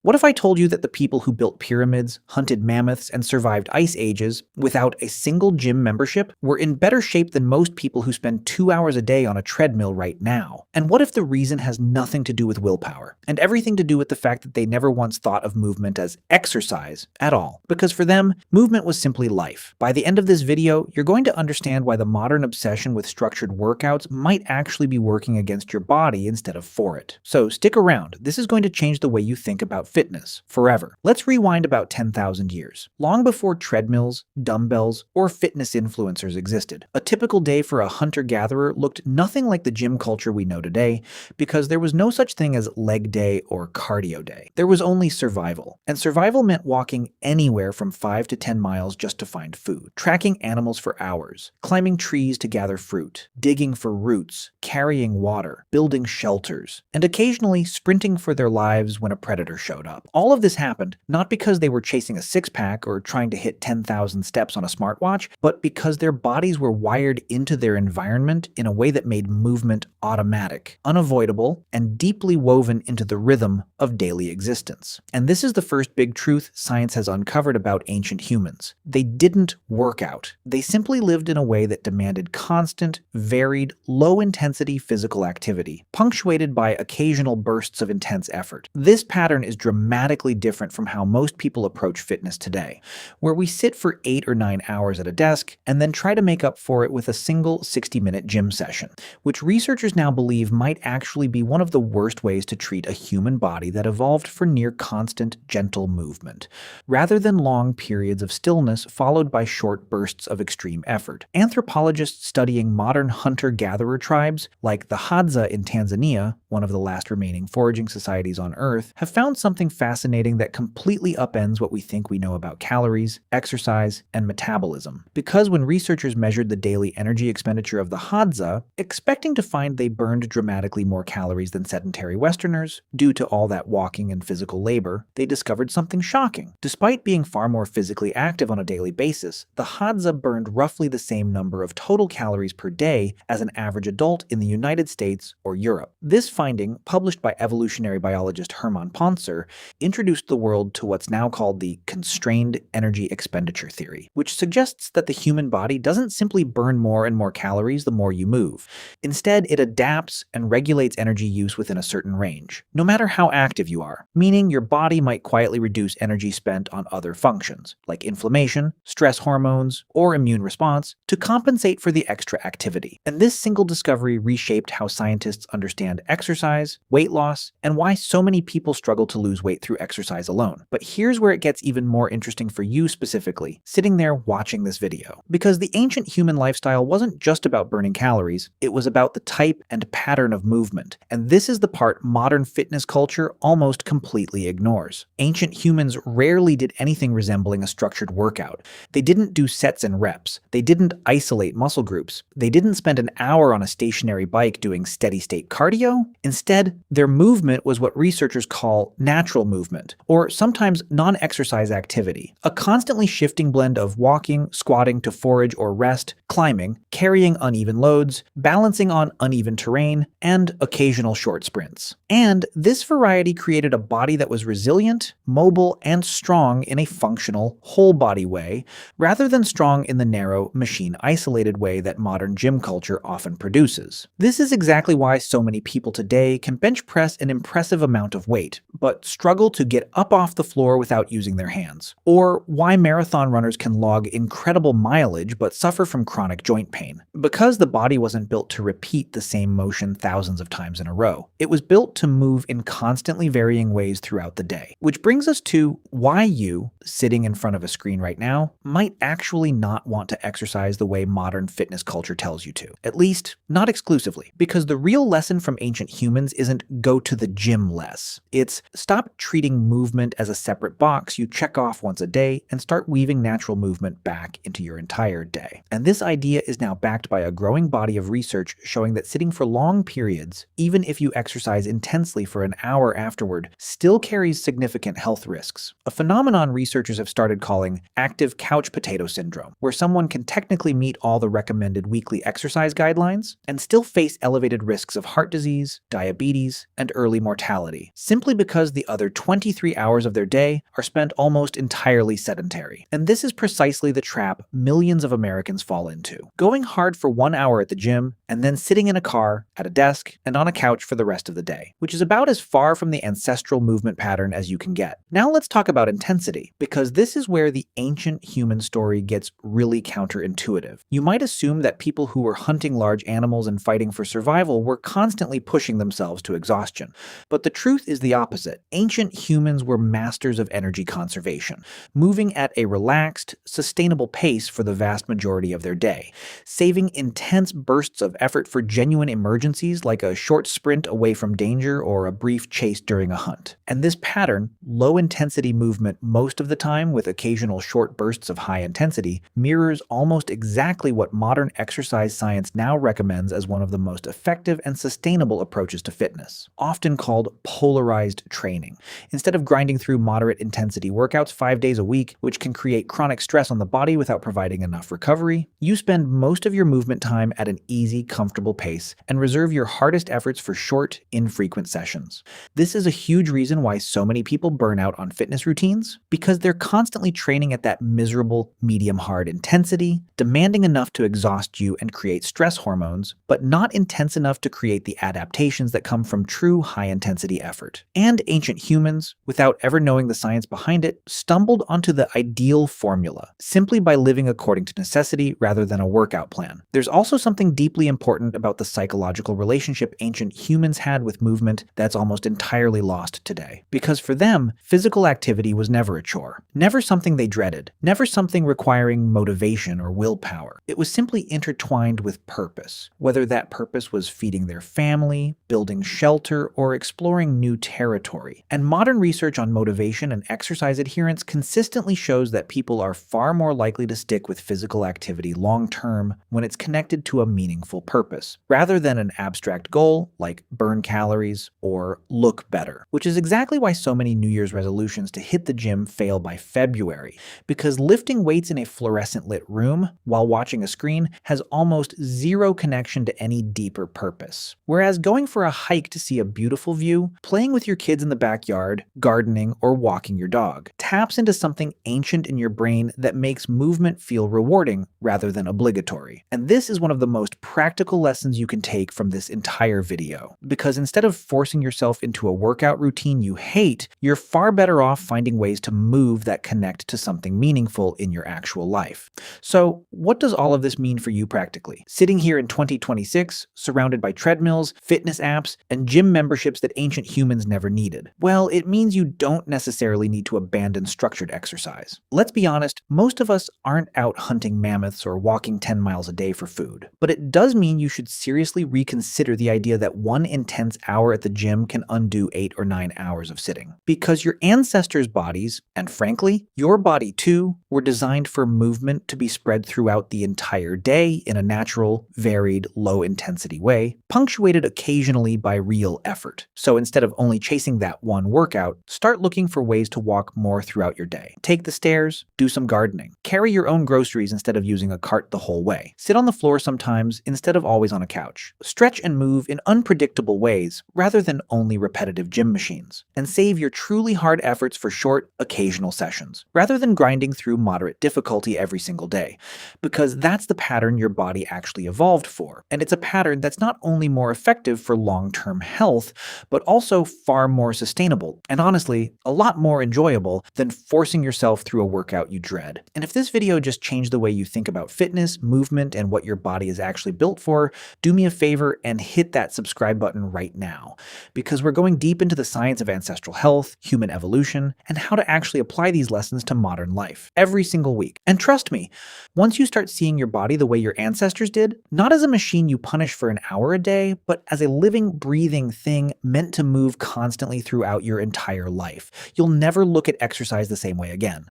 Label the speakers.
Speaker 1: What if I told you that the people who built pyramids, hunted mammoths, and survived ice ages without a single gym membership were in better shape than most people who spend 2 hours a day on a treadmill right now? And what if the reason has nothing to do with willpower, and everything to do with the fact that they never once thought of movement as exercise at all? Because for them, movement was simply life. By the end of this video, you're going to understand why the modern obsession with structured workouts might actually be working against your body instead of for it. So stick around, this is going to change the way you think about fitness forever. Let's rewind about 10,000 years. Long before treadmills, dumbbells, or fitness influencers existed, a typical day for a hunter-gatherer looked nothing like the gym culture we know today, because there was no such thing as leg day or cardio day. There was only survival. And survival meant walking anywhere from 5 to 10 miles just to find food, tracking animals for hours, climbing trees to gather fruit, digging for roots, carrying water, building shelters, and occasionally sprinting for their lives when a predator showed up. All of this happened not because they were chasing a six-pack or trying to hit 10,000 steps on a smartwatch, but because their bodies were wired into their environment in a way that made movement automatic, unavoidable, and deeply woven into the rhythm of daily existence. And this is the first big truth science has uncovered about ancient humans. They didn't work out. They simply lived in a way that demanded constant, varied, low-intensity physical activity, punctuated by occasional bursts of intense effort. This pattern is dramatically different from how most people approach fitness today, where we sit for 8 or 9 hours at a desk and then try to make up for it with a single 60-minute gym session, which researchers now believe might actually be one of the worst ways to treat a human body that evolved for near constant, gentle movement, rather than long periods of stillness followed by short bursts of extreme effort. Anthropologists studying modern hunter-gatherer tribes, like the Hadza in Tanzania, one of the last remaining foraging societies on Earth, have found something fascinating that completely upends what we think we know about calories, exercise, and metabolism. Because when researchers measured the daily energy expenditure of the Hadza, expecting to find they burned dramatically more calories than sedentary Westerners, due to all that walking and physical labor, they discovered something shocking. Despite being far more physically active on a daily basis, the Hadza burned roughly the same number of total calories per day as an average adult in the United States or Europe. This finding, published by evolutionary biologist Hermann Ponzer, introduced the world to what's now called the constrained energy expenditure theory, which suggests that the human body doesn't simply burn more and more calories the more you move. Instead, it adapts and regulates energy use within a certain range, no matter how active you are, meaning your body might quietly reduce energy spent on other functions, like inflammation, stress hormones, or immune response, to compensate for the extra activity. And this single discovery reshaped how scientists understand exercise, weight loss, and why so many people struggle to lose weight through exercise alone. But here's where it gets even more interesting for you specifically, sitting there watching this video. Because the ancient human lifestyle wasn't just about burning calories, it was about the type and pattern of movement. And this is the part modern fitness culture almost completely ignores. Ancient humans rarely did anything resembling a structured workout. They didn't do sets and reps. They didn't isolate muscle groups. They didn't spend an hour on a stationary bike doing steady-state cardio. Instead, their movement was what researchers call natural movement, or sometimes non-exercise activity, a constantly shifting blend of walking, squatting to forage or rest, climbing, carrying uneven loads, balancing on uneven terrain, and occasional short sprints. And this variety created a body that was resilient, mobile, and strong in a functional, whole-body way, rather than strong in the narrow, machine-isolated way that modern gym culture often produces. This is exactly why so many people today can bench press an impressive amount of weight, but struggle to get up off the floor without using their hands. Or why marathon runners can log incredible mileage but suffer from chronic joint pain. Because the body wasn't built to repeat the same motion thousands of times in a row. It was built to move in constantly varying ways throughout the day. Which brings us to why you, sitting in front of a screen right now, might actually not want to exercise the way modern fitness culture tells you to. At least, not exclusively. Because the real lesson from ancient humans isn't go to the gym less. It's stop treating movement as a separate box you check off once a day and start weaving natural movement back into your entire day. And this idea is now backed by a growing body of research showing that sitting for long periods, even if you exercise intensely for an hour afterward, still carries significant health risks. A phenomenon researchers researchers have started calling active couch potato syndrome, where someone can technically meet all the recommended weekly exercise guidelines and still face elevated risks of heart disease, diabetes, and early mortality, simply because the other 23 hours of their day are spent almost entirely sedentary. And this is precisely the trap millions of Americans fall into. Going hard for 1 hour at the gym and then sitting in a car, at a desk, and on a couch for the rest of the day, which is about as far from the ancestral movement pattern as you can get. Now let's talk about intensity, because this is where the ancient human story gets really counterintuitive. You might assume that people who were hunting large animals and fighting for survival were constantly pushing themselves to exhaustion. But the truth is the opposite. Ancient humans were masters of energy conservation, moving at a relaxed, sustainable pace for the vast majority of their day, saving intense bursts of effort for genuine emergencies like a short sprint away from danger or a brief chase during a hunt. And this pattern, low-intensity movement most of the time with occasional short bursts of high intensity, mirrors almost exactly what modern exercise science now recommends as one of the most effective and sustainable approaches to fitness, often called polarized training. Instead of grinding through moderate intensity workouts 5 days a week, which can create chronic stress on the body without providing enough recovery, you spend most of your movement time at an easy, comfortable pace and reserve your hardest efforts for short, infrequent sessions. This is a huge reason why so many people burn out on fitness routines, because they're constantly training at that miserable, medium-hard intensity, demanding enough to exhaust you and create stress hormones, but not intense enough to create the adaptations that come from true high-intensity effort. And ancient humans, without ever knowing the science behind it, stumbled onto the ideal formula, simply by living according to necessity rather than a workout plan. There's also something deeply important about the psychological relationship ancient humans had with movement that's almost entirely lost today. Because for them, physical activity was never a chore, never something they dreaded, never something requiring motivation or willpower. It was simply intertwined with purpose, whether that purpose was feeding their family, building shelter, or exploring new territory. And modern research on motivation and exercise adherence consistently shows that people are far more likely to stick with physical activity long-term when it's connected to a meaningful purpose, rather than an abstract goal like burn calories or look better, which is exactly why so many New Year's resolutions to hit the gym fail by February, because lifting weights in a fluorescent-lit room while watching a screen has almost zero connection to any deeper purpose. Whereas going for a hike to see a beautiful view, playing with your kids in the backyard, gardening, or walking your dog taps into something ancient in your brain that makes movement feel rewarding rather than obligatory. And this is one of the most practical lessons you can take from this entire video, because instead of forcing yourself into a workout routine you hate, you're far better off finding ways to move that connect to something meaningful in your actual life. So, what does all of this mean for you practically? Sitting here in 2026, surrounded by treadmills, fitness apps, and gym memberships that ancient humans never needed? Well, it means you don't necessarily need to abandon structured exercise. Let's be honest, most of us aren't out hunting mammoths or walking 10 miles a day for food. But it does mean you should seriously reconsider the idea that one intense hour at the gym can undo 8 or 9 hours of sitting. Because your ancestors' bodies, and frankly, your body too, were designed for movement to be spread throughout the entire day in a natural, varied, low-intensity way, punctuated occasionally by real effort. So instead of only chasing that one workout, start looking for ways to walk more throughout your day. Take the stairs, do some gardening, carry your own groceries instead of using a cart the whole way, sit on the floor sometimes instead of always on a couch, stretch and move in unpredictable ways rather than only repetitive gym machines, and save your truly hard efforts for short, occasional sessions, rather than grinding through moderate difficulty every single day, because that's the pattern your body actually evolved for, and it's a pattern that's not only more effective for long-term health, but also far more sustainable, and honestly, a lot more enjoyable than forcing yourself through a workout you dread. And if this video just changed the way you think about fitness, movement, and what your body is actually built for, do me a favor and hit that subscribe button right now, because we're going deep into the science of ancestral health, human evolution, and how to actually apply these lessons to modern life every single week. And trust me, once you start seeing your body the way your ancestors did, not as a machine you punish for an hour a day, but as a living, breathing thing meant to move constantly throughout your entire life, you'll never look at exercise the same way again.